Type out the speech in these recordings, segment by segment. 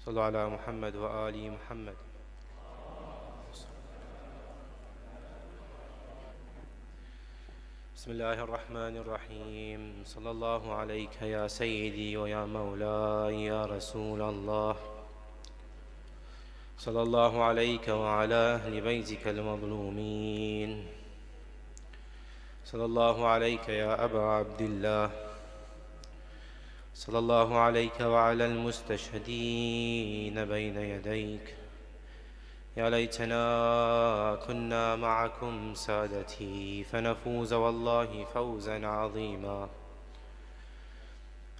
صلوا على محمد وآل محمد. بسم الله الرحمن الرحيم. صلى الله عليك يا سيدي ويا مولاي يا رسول الله. صلى الله عليك وعلى أهل بيتك المظلومين. صلى الله عليك يا أبا عبد الله. صلى الله عليك وعلى المستشهدين بين يديك. يا ليتنا كنا معكم سادتي فنفوز والله فوزا عظيما.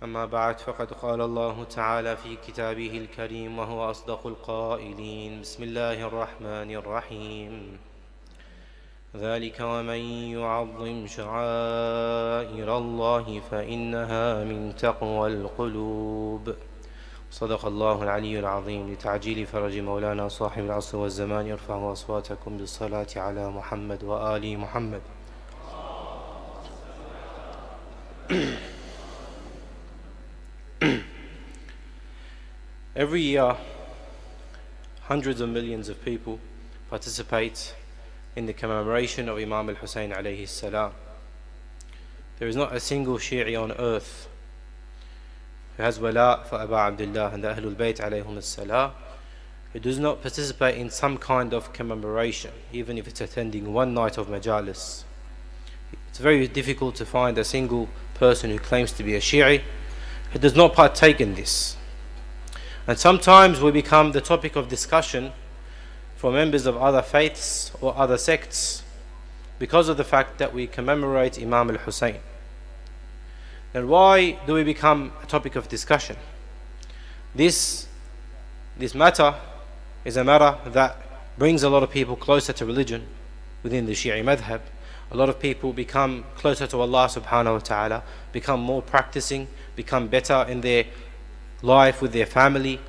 أما بعد، فقد قال الله تعالى في كتابه الكريم وهو أصدق القائلين: بسم الله الرحمن الرحيم. ذلك ومن يعظم شعائر الله فإنها من تقوى القلوب. صدق الله العلي العظيم. لتعجيل فرج مولانا صاحب العصر والزمان ارفعوا أصواتكم بالصلاة على محمد وآل محمد. Every year, hundreds of millions of people participate in the commemoration of Imam al-Hussein alayhi salam. There is not a single Shi'i on earth who has wala for Abu Abdullah and the Ahlul Bayt alayhum salam who does not participate in some kind of commemoration, even if it's attending one night of majalis. It's very difficult to find a single person who claims to be a Shi'i who does not partake in this. And sometimes we become the topic of discussion for members of other faiths or other sects because of the fact that we commemorate Imam al-Hussein. Then why do we become a topic of discussion? This matter is a matter that brings a lot of people closer to religion within the Shi'i madhab. A lot of people become closer to Allah subhanahu wa ta'ala, become more practicing, become better in their life with their family,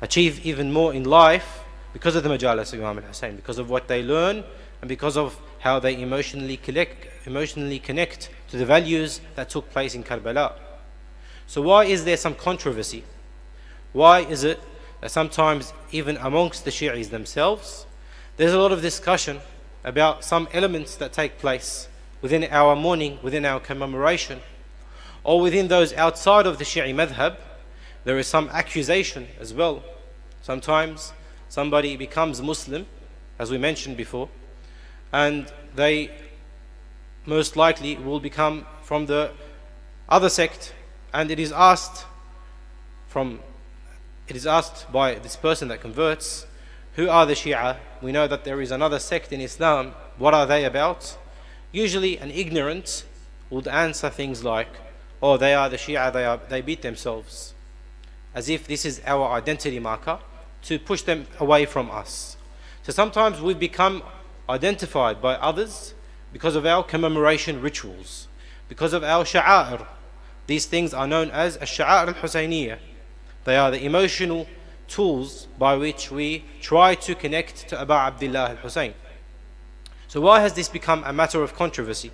achieve even more in life because of the majalis of Imam al-Hussein, because of what they learn and because of how they emotionally connect to the values that took place in Karbala. So why is there some controversy? Why is it that sometimes even amongst the Shi'is themselves there's a lot of discussion about some elements that take place within our mourning, within our commemoration, or within those outside of the Shi'i madhab? There is some accusation as well. Sometimes somebody becomes Muslim, as we mentioned before, and they most likely will become from the other sect, and it is asked by this person that converts, who are the Shia? We know that there is another sect in Islam. What are they about? Usually an ignorant would answer things like, oh, they are the Shia, they beat themselves, as if this is our identity marker to push them away from us. So sometimes we become identified by others because of our commemoration rituals, because of our sha'a'ir. These things are known as al-sha'a'ir al-Husayniyah. They are the emotional tools by which we try to connect to Abu Abdullah al-Hussein. So why has this become a matter of controversy?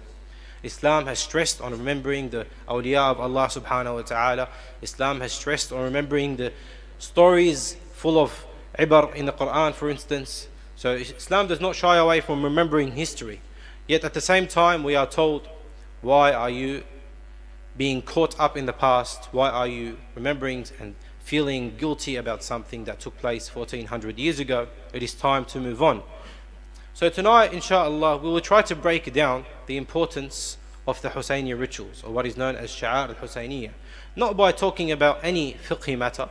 Islam has stressed on remembering the awliya of Allah subhanahu wa ta'ala. Islam has stressed on remembering the stories full of ibar in the Quran, for instance. So Islam does not shy away from remembering history. Yet at the same time we are told, why are you being caught up in the past? Why are you remembering and feeling guilty about something that took place 1400 years ago? It is time to move on. So tonight, inshallah, we will try to break down the importance of the Husayni rituals, or what is known as Sha'a'ir al-Husayniyah. Not by talking about any fiqhi matter.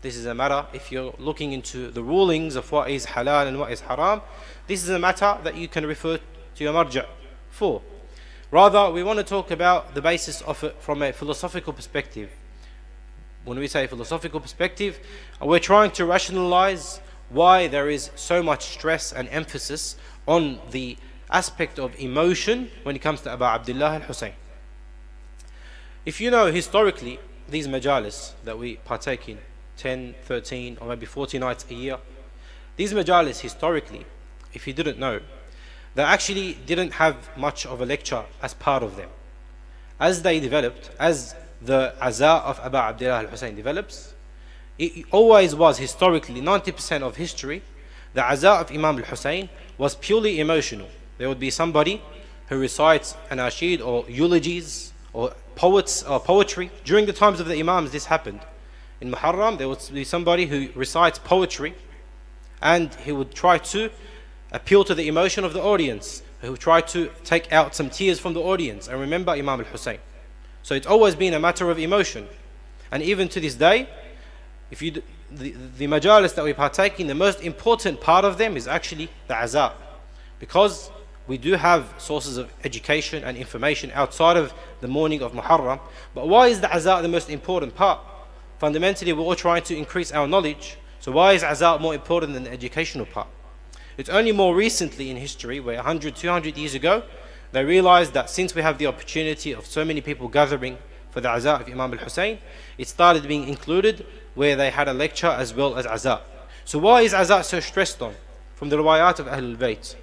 This is a matter, if you're looking into the rulings of what is halal and what is haram, this is a matter that you can refer to your marja' for. Rather, we want to talk about the basis of it from a philosophical perspective. When we say philosophical perspective, we're trying to rationalize why there is so much stress and emphasis on the aspect of emotion when it comes to Abu Abdullah al-Hussein. If you know historically, these majalis that we partake in, 10, 13 or maybe 40 nights a year, these majalis historically, if you didn't know, they actually didn't have much of a lecture as part of them. As they developed, as the Aza of Abu Abdullah al-Hussein develops, It always was historically, 90% of history, the aza of Imam al-Hussein was purely emotional. There would be somebody who recites anashid or eulogies or poets or poetry. During the times of the Imams, this happened. In Muharram, there would be somebody who recites poetry, and he would try to appeal to the emotion of the audience. He would try to take out some tears from the audience and remember Imam al-Hussein. So it's always been a matter of emotion. And even to this day, if you the majalis that we partake in, the most important part of them is actually the aza, because we do have sources of education and information outside of the morning of Muharram. But why is the aza the most important part? Fundamentally, we're all trying to increase our knowledge. So why is aza more important than the educational part? It's only more recently in history, where 100, 200 years ago, they realized that since we have the opportunity of so many people gathering for the aza of Imam al-Hussein, it started being included where they had a lecture as well as aza. So why is aza so stressed on? From the riwayat of Ahlul Bayt,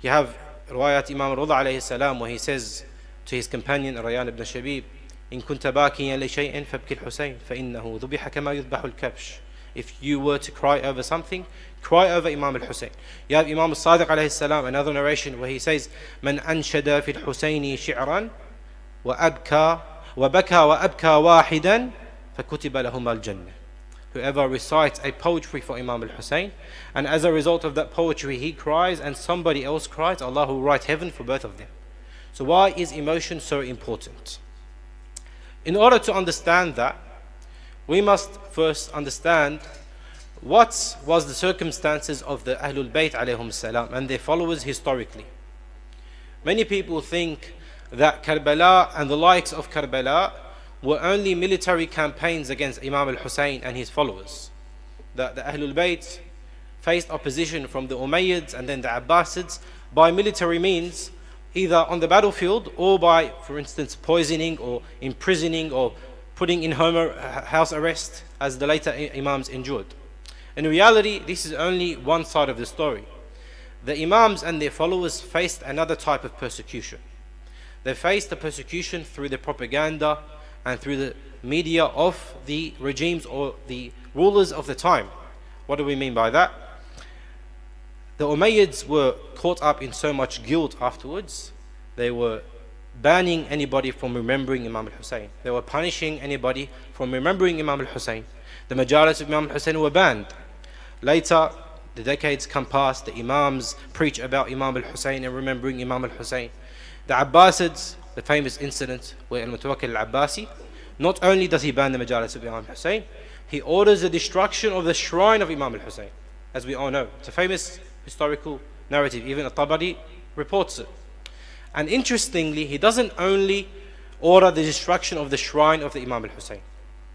you have riwayat Imam Rida alayhi salam, where he says to his companion Rayyan ibn Shabib, إن كنت باكيا لشيء فابكي الحسين فإنه ذبح كما يذبح الكبش. If you were to cry over something, cry over Imam al-Hussein. You have Imam al-Sadiq alayhi salam, another narration where he says, من أنشد في الحسين شعرا وأبكى وأبكى واحدا فكتب لهما الجنة. Whoever recites a poetry for Imam al-Hussein, and as a result of that poetry he cries and somebody else cries, Allah will write heaven for both of them. So why is emotion so important? In order to understand that, we must first understand what was the circumstances of the Ahlul Bayt alayhum salam and their followers historically. Many people think that Karbala and the likes of Karbala were only military campaigns against Imam al-Hussein and his followers. That the Ahlul Bayt faced opposition from the Umayyads and then the Abbasids by military means, either on the battlefield or by, for instance, poisoning or imprisoning or putting in house arrest, as the later Imams endured. In reality, this is only one side of the story. The Imams and their followers faced another type of persecution. They faced the persecution through the propaganda and through the media of the regimes or the rulers of the time. What do we mean by that? The Umayyads were caught up in so much guilt afterwards. They were banning anybody from remembering Imam al-Hussein. They were punishing anybody from remembering Imam al-Hussein. The majalis of Imam al-Hussein were banned. Later, the decades come past, the Imams preach about Imam al-Hussein and remembering Imam al-Hussein. The Abbasids, the famous incident where Al-Mutawakkil al-Abbasi, not only does he ban the majalis of Imam al-Hussein, he orders the destruction of the shrine of Imam al-Hussein, as we all know. It's a famous historical narrative, even At-Tabari reports it. And interestingly, he doesn't only order the destruction of the shrine of the Imam al-Hussein.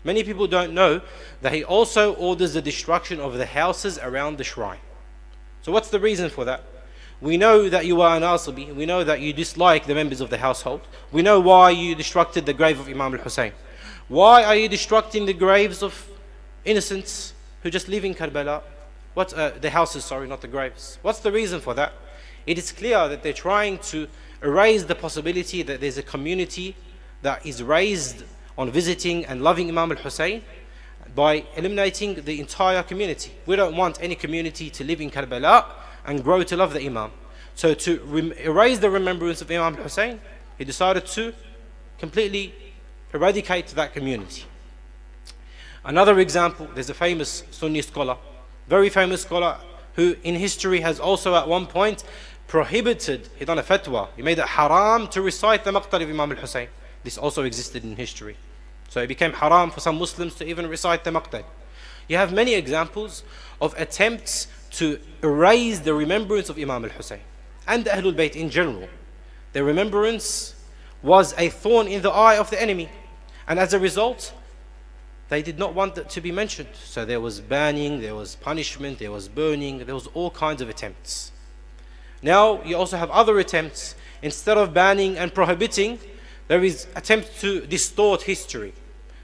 Many people don't know that he also orders the destruction of the houses around the shrine. So what's the reason for that? We know that you are an Asibi. We know that you dislike the members of the household. We know why you destructed the grave of Imam al-Hussein. Why are you destructing the graves of innocents who just live in Karbala? The houses, sorry, not the graves. What's the reason for that? It is clear that they're trying to erase the possibility that there's a community that is raised on visiting and loving Imam al-Hussein by eliminating the entire community. We don't want any community to live in Karbala and grow to love the Imam. So to erase the remembrance of Imam al-Hussein, he decided to completely eradicate that community. Another example, there's a famous Sunni scholar, very famous scholar, who in history has also at one point prohibited, he done a fatwa, he made it haram to recite the maqtal of Imam al-Hussein. This also existed in history. So it became haram for some Muslims to even recite the maqtal. You have many examples of attempts to erase the remembrance of Imam al-Hussein and the Ahlul Bayt in general. Their remembrance was a thorn in the eye of the enemy, and as a result, they did not want it to be mentioned. So there was banning, there was punishment, there was burning, there was all kinds of attempts. Now you also have other attempts. Instead of banning and prohibiting, there is attempts to distort history.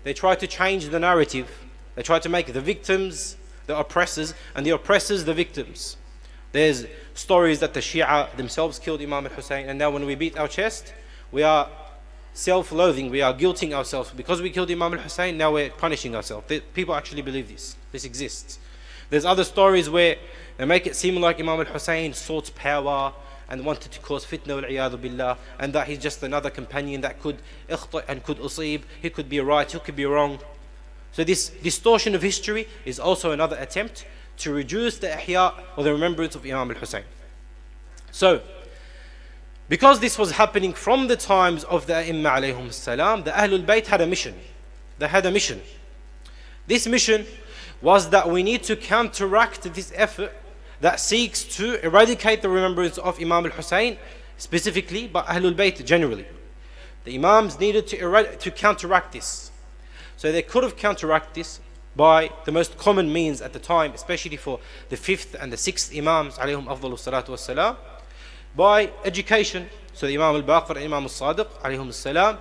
They try to change the narrative. They try to make the victims the oppressors and the oppressors the victims. There's stories that the Shia themselves killed Imam al-Hussein, and now when we beat our chest, we are self-loathing. We are guilting ourselves because we killed Imam al-Hussein. Now we're punishing ourselves. People actually believe this. This exists. There's other stories where they make it seem like Imam al-Hussein sought power and wanted to cause fitna wal-iyadhu billah, and that he's just another companion that could ikhta and could usib. He could be right, he could be wrong. So this distortion of history is also another attempt to reduce the ihya or the remembrance of Imam al-Hussein. So, because this was happening from the times of the Imam alayhum salam, the Ahlul Bayt had a mission. They had a mission. This mission was that we need to counteract this effort that seeks to eradicate the remembrance of Imam al-Hussein, specifically, but Ahlul Bayt generally. The Imams needed to counteract this. So they could have counteracted this by the most common means at the time, especially for the 5th and the 6th Imams, alayhum afdalu salatu wassalam, by education. So the Imam al-Baqir and Imam al-Sadiq, alayhum salam,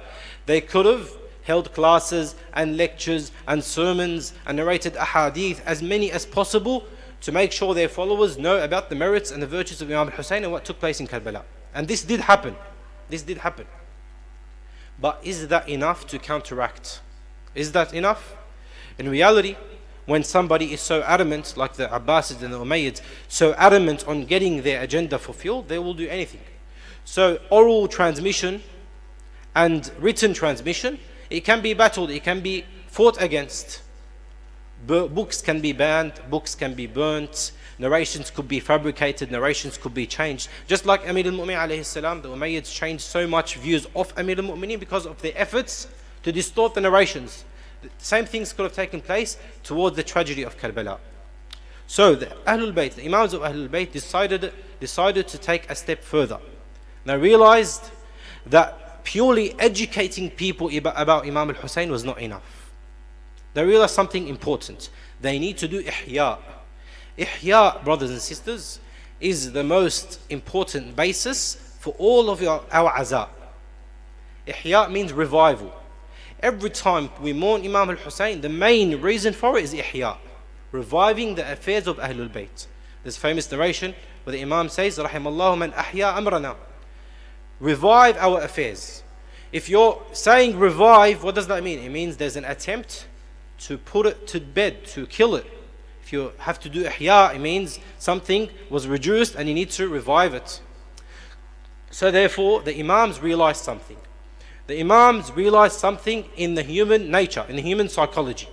they could have held classes and lectures and sermons and narrated ahadith, as many as possible, to make sure their followers know about the merits and the virtues of Imam al-Hussein and what took place in Karbala. And this did happen. This did happen. But is that enough to counteract? Is that enough? In reality, when somebody is so adamant, like the Abbasids and the Umayyads, so adamant on getting their agenda fulfilled, they will do anything. So oral transmission and written transmission, it can be battled, it can be fought against. Books can be banned, books can be burnt, narrations could be fabricated, narrations could be changed. Just like Amir al-Mu'minin alayhi salam, the Umayyads changed so much views of Amir al-Mu'minin because of their efforts to distort the narrations. The same things could have taken place towards the tragedy of Karbala. So the Ahlul Bayt, the Imams of Ahlul Bayt decided to take a step further. They realized that purely educating people about Imam al-Hussein was not enough. They realize something important. They need to do ihya. Ihya, brothers and sisters, is the most important basis for all of our aza. Ihya means revival. Every time we mourn Imam al-Hussein, the main reason for it is ihya, reviving the affairs of Ahlul Bayt. This famous narration where the Imam says, Rahimallahu man ahya amrana. Revive our affairs. If you're saying revive, what does that mean? It means there's an attempt to put it to bed, to kill it. If you have to do ihya, it means something was reduced and you need to revive it. So therefore, the Imams realized something. The Imams realized something in the human nature, in the human psychology.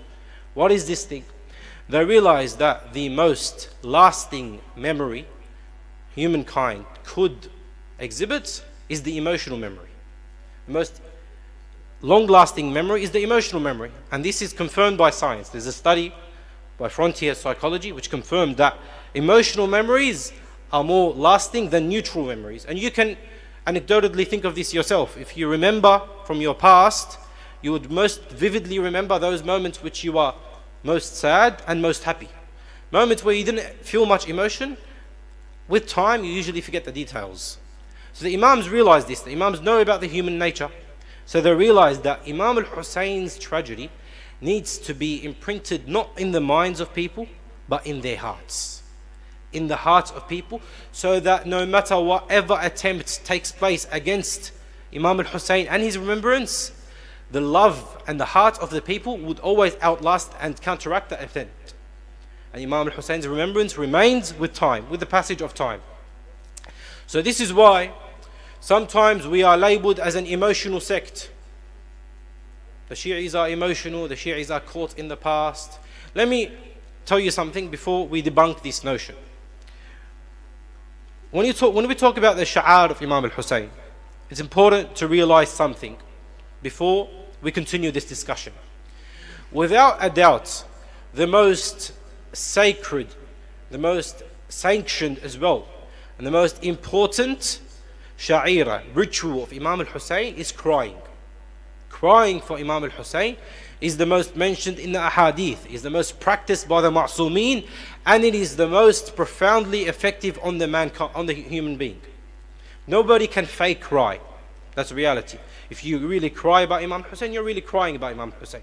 What is this thing? They realized that the most lasting memory humankind could exhibit is the emotional memory. The most long-lasting memory is the emotional memory, and this is confirmed by science. There's a study by Frontier Psychology which confirmed that emotional memories are more lasting than neutral memories. And you can anecdotally think of this yourself. If you remember from your past, you would most vividly remember those moments which you are most sad and most happy. Moments where you didn't feel much emotion, with time you usually forget the details. So the Imams realized this. The Imams know about the human nature. So they realized that Imam al-Hussein's tragedy needs to be imprinted not in the minds of people, but in their hearts. In the hearts of people, so that no matter whatever attempt takes place against Imam al-Hussein and his remembrance, the love and the heart of the people would always outlast and counteract that attempt. And Imam al-Hussein's remembrance remains with time, with the passage of time. So this is why sometimes we are labeled as an emotional sect. The Shi'is are emotional, the Shi'is are caught in the past. Let me tell you something before we debunk this notion. When we talk about the sha'ar of Imam al-Hussein, it's important to realize something before we continue this discussion. Without a doubt, the most sacred, the most sanctioned as well, and the most important sha'ira, ritual of Imam al-Hussein is crying. Crying for Imam al-Hussein is the most mentioned in the ahadith, is the most practiced by the ma'soomeen, and it is the most profoundly effective on the human being. Nobody can fake cry. That's reality. If you really cry about Imam Hussein, you're really crying about Imam Hussein.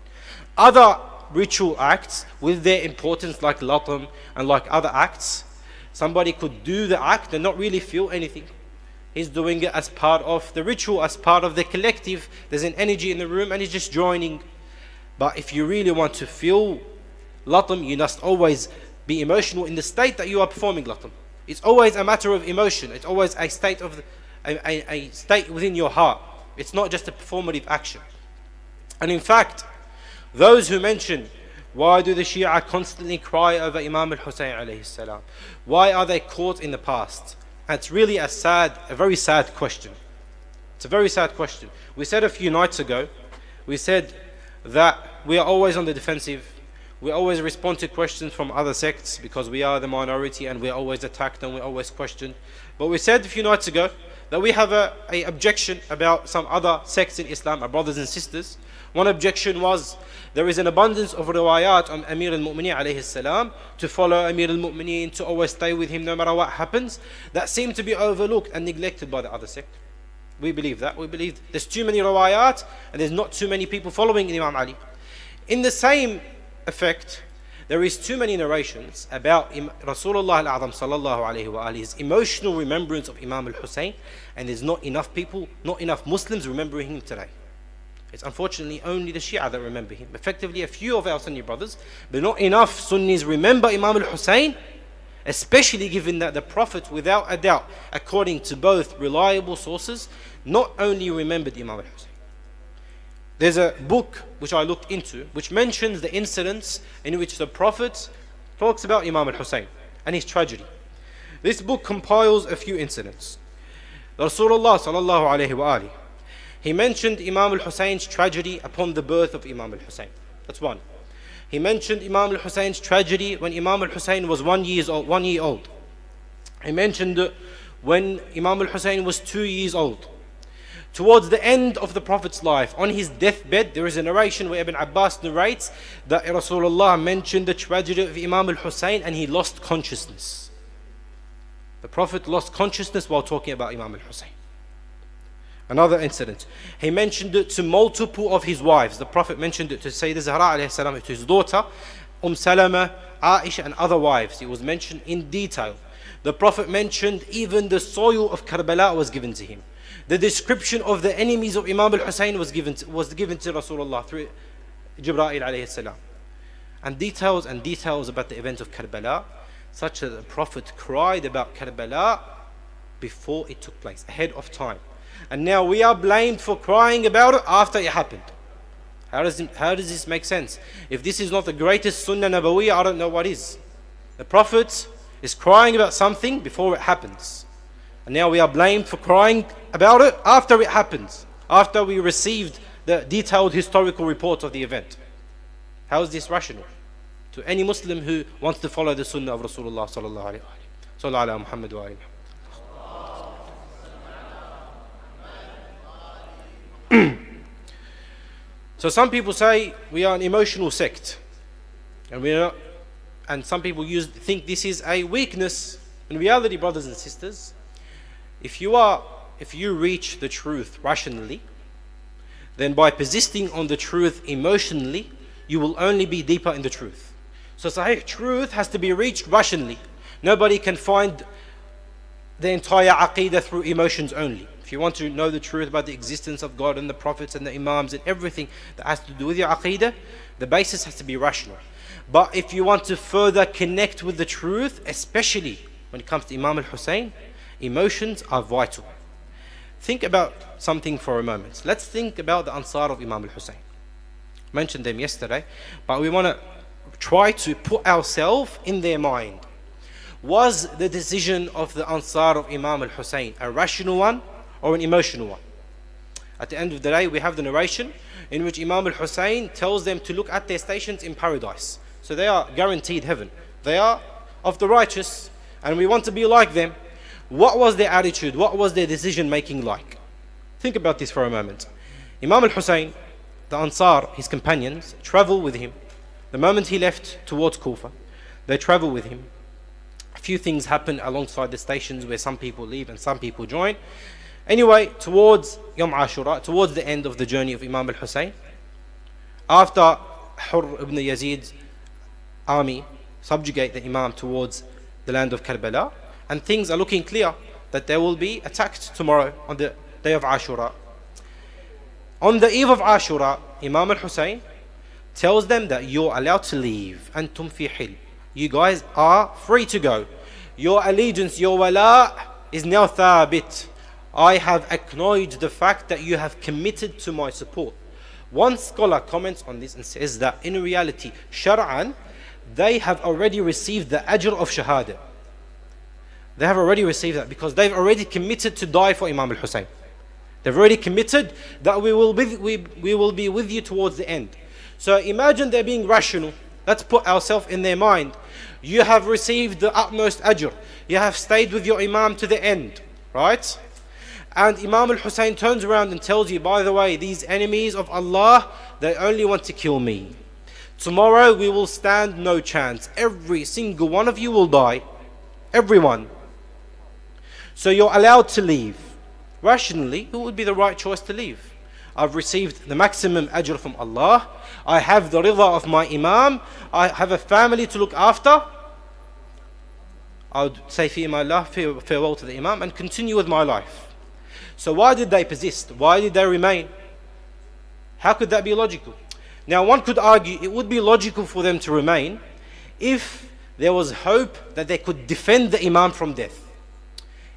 Other ritual acts with their importance, like latam and like other acts, somebody could do the act and not really feel anything. He's doing it as part of the ritual, as part of the collective. There's an energy in the room and he's just joining. But if you really want to feel latam, you must always be emotional in the state that you are performing latam. It's always a matter of emotion. It's always a state of a state within your heart. It's not just a performative action. And in fact, those who mention, why do the Shia constantly cry over Imam al-Hussein alayhi salam? Why are they caught in the past? And it's really a very sad question. It's a very sad question. We said a few nights ago, we said that we are always on the defensive. We always respond to questions from other sects because we are the minority and we're always attacked and we're always questioned. But we said a few nights ago that we have a objection about some other sects in Islam, our brothers and sisters. One objection was there is an abundance of riwayat on Amir al-Mu'mineen alayhi salam, to follow Amir al-Mu'mineen, to always stay with him no matter what happens, that seem to be overlooked and neglected by the other sect. We believe that. We believe there's too many riwayat and there's not too many people following Imam Ali. In the same effect, there is too many narrations about Rasulullah al-Azam sallallahu alayhi wa alihi, his emotional remembrance of Imam al-Hussein, and there's not enough people, not enough Muslims remembering him today. It's unfortunately only the Shia that remember him. Effectively a few of our Sunni brothers, but not enough Sunnis remember Imam al-Hussein, especially given that the Prophet, without a doubt, according to both reliable sources, not only remembered Imam al-Hussein. There's a book which I looked into which mentions the incidents in which the Prophet talks about Imam al-Hussein and his tragedy. This book compiles a few incidents. Rasulullah sallallahu alayhi wa alihi, he mentioned Imam al-Hussein's tragedy upon the birth of Imam al-Hussein. That's one. He mentioned Imam al-Hussein's tragedy when Imam al-Hussein was 1 year old. He mentioned when Imam al-Hussein was 2 years old. Towards the end of the Prophet's life, on his deathbed, there is a narration where Ibn Abbas narrates that Rasulullah mentioned the tragedy of Imam al-Hussein and he lost consciousness. The Prophet lost consciousness while talking about Imam al-Hussein. Another incident, he mentioned it to multiple of his wives. The Prophet mentioned it to Sayyidah Zahra alayhi salam, to his daughter, Salama, Aisha and other wives. It was mentioned in detail. The Prophet mentioned even the soil of Karbala was given to him. The description of the enemies of Imam al-Hussein was given to Rasulullah through Jibreel alayhi salam. And details about the event of Karbala, such that the Prophet cried about Karbala before it took place, ahead of time. And now we are blamed for crying about it after it happened. How does this make sense? If this is not the greatest Sunnah Nabawiyya, I don't know what is. The Prophet is crying about something before it happens. And now we are blamed for crying about it after it happens, after we received the detailed historical report of the event. How is this rational? To any Muslim who wants to follow the Sunnah of Rasulullah sallallahu alayhi wa sallam. Sallallahu ala Muhammad wa alihi. So some people say we are an emotional sect, and some people think this is a weakness. In reality, brothers and sisters, if you reach the truth rationally, then by persisting on the truth emotionally, you will only be deeper in the truth. So Sahih truth has to be reached rationally. Nobody can find the entire Aqidah through emotions only. If you want to know the truth about the existence of God and the prophets and the Imams and everything that has to do with your Aqidah, the basis has to be rational. But if you want to further connect with the truth, especially when it comes to Imam al-Hussein, emotions are vital. Think about something for a moment. Let's think about the Ansar of Imam al-Hussein. I mentioned them yesterday, but we want to try to put ourselves in their mind. Was the decision of the Ansar of Imam al-Hussein a rational one or an emotional one? At the end of the day, we have the narration in which Imam al-Hussein tells them to look at their stations in paradise. So they are guaranteed heaven. They are of the righteous and we want to be like them. What was their attitude? What was their decision making like? Think about this for a moment. Imam al-Hussein, the Ansar, his companions, travel with him. The moment he left towards Kufa, they travel with him. A few things happen alongside the stations where some people leave and some people join. Anyway, towards Yom Ashura, towards the end of the journey of Imam al-Hussein, after Hurr ibn Yazid's army subjugate the Imam towards the land of Karbala, and things are looking clear, that they will be attacked tomorrow on the day of Ashura. On the eve of Ashura, Imam al-Hussein tells them that you're allowed to leave. Antum fi hil. You guys are free to go. Your allegiance, your wala is now thabit. I have acknowledged the fact that you have committed to my support. One scholar comments on this and says that in reality, shar'an, they have already received the ajr of shahada. They have already received that because they've already committed to die for Imam al-Hussein. They've already committed that we will be with you towards the end. So imagine they're being rational. Let's put ourselves in their mind. You have received the utmost ajr. You have stayed with your Imam to the end, right? And Imam al-Hussein turns around and tells you, by the way, these enemies of Allah, they only want to kill me. Tomorrow we will stand no chance. Every single one of you will die. Everyone. So you're allowed to leave. Rationally, it would be the right choice to leave. I've received the maximum ajr from Allah. I have the rida of my Imam. I have a family to look after. I would say farewell to the Imam and continue with my life. So why did they persist? Why did they remain? How could that be logical? Now one could argue it would be logical for them to remain if there was hope that they could defend the Imam from death.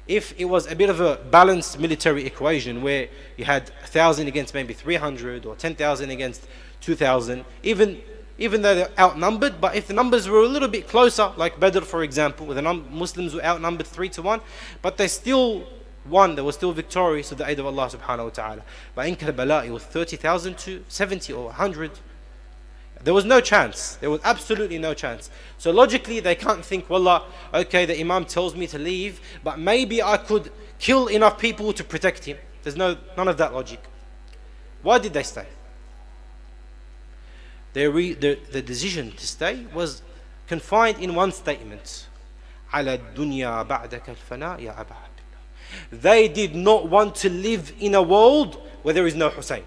If it was a bit of a balanced military equation where you had 1,000 against maybe 300 or 10,000 against 2,000, even though they're outnumbered, but if the numbers were a little bit closer, like Badr for example, where the Muslims were outnumbered 3-1, but they still won, they were still victorious with the aid of Allah subhanahu wa ta'ala. But in Karbala it was 30,000 to 70 or 100. There was no chance. There was absolutely no chance. So logically they can't think, wallah, okay, the Imam tells me to leave, but maybe I could kill enough people to protect him. There's none of that logic. Why did they stay? The decision to stay was confined in one statement. على الدنيا بعدك الفناء يا أبا عبد الله. They did not want to live in a world where there is no Hussein.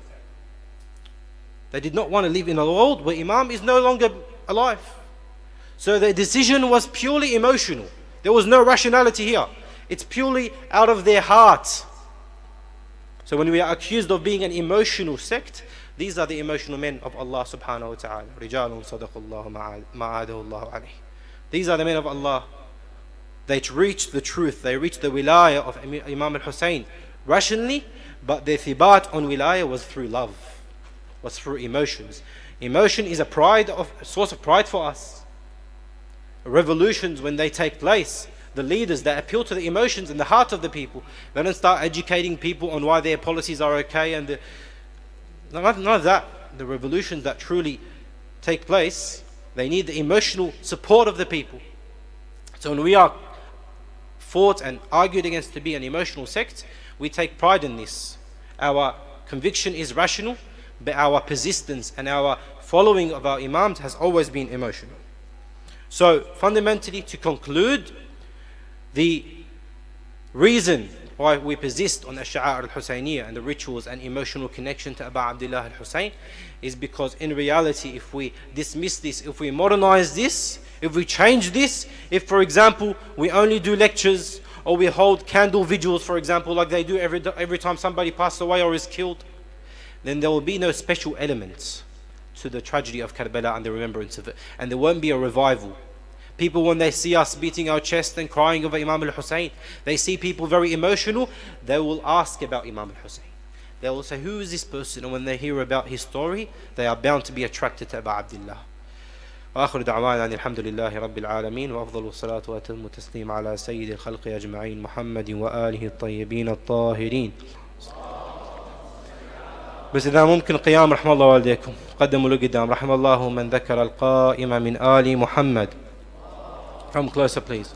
They did not want to live in a world where Imam is no longer alive. So their decision was purely emotional. There was no rationality here. It's purely out of their heart. So when we are accused of being an emotional sect, these are the emotional men of Allah subhanahu wa ta'ala. رِجَالٌ صَدَقُ اللَّهُ مَا عَادَهُ اللَّهُ عَلَيْهِ. These are the men of Allah. They reached the truth. They reached the wilayah of Imam al-Hussein rationally, but their thibat on wilayah was through love. Was through emotions. Emotion is a source of pride for us. Revolutions, when they take place, the leaders that appeal to the emotions in the heart of the people, they don't start educating people on why their policies are okay and none of that. The revolutions that truly take place, they need the emotional support of the people. So when we are fought and argued against to be an emotional sect, we take pride in this. Our conviction is rational, but our persistence and our following of our Imams has always been emotional. So fundamentally, to conclude, the reason why we persist on Ash-Sha'a'ir al-Husayniyah and the rituals and emotional connection to Abu Abdullah al-Husayn is because in reality, if we dismiss this, if we modernize this, if we change this, if for example we only do lectures or we hold candle vigils, for example, like they do every time somebody passes away or is killed, then there will be no special elements to the tragedy of Karbala and the remembrance of it, and there won't be a revival. People, when they see us beating our chest and crying over Imam al-Hussein, they see people very emotional, they will ask about Imam al-Hussein. They will say, who is this person? And when they hear about his story, they are bound to be attracted to Abu Abdullah. وآخر دعوانا أن الحمد لله رب العالمين وأفضل الصلاة وأتم التسليم على سيد الخلق أجمعين محمد وآله الطيبين الطاهرين. بس إذا ممكن قيام رحم الله والديكم قدموا له قدام رحم الله من ذكر القائم من آل محمد. Come closer please.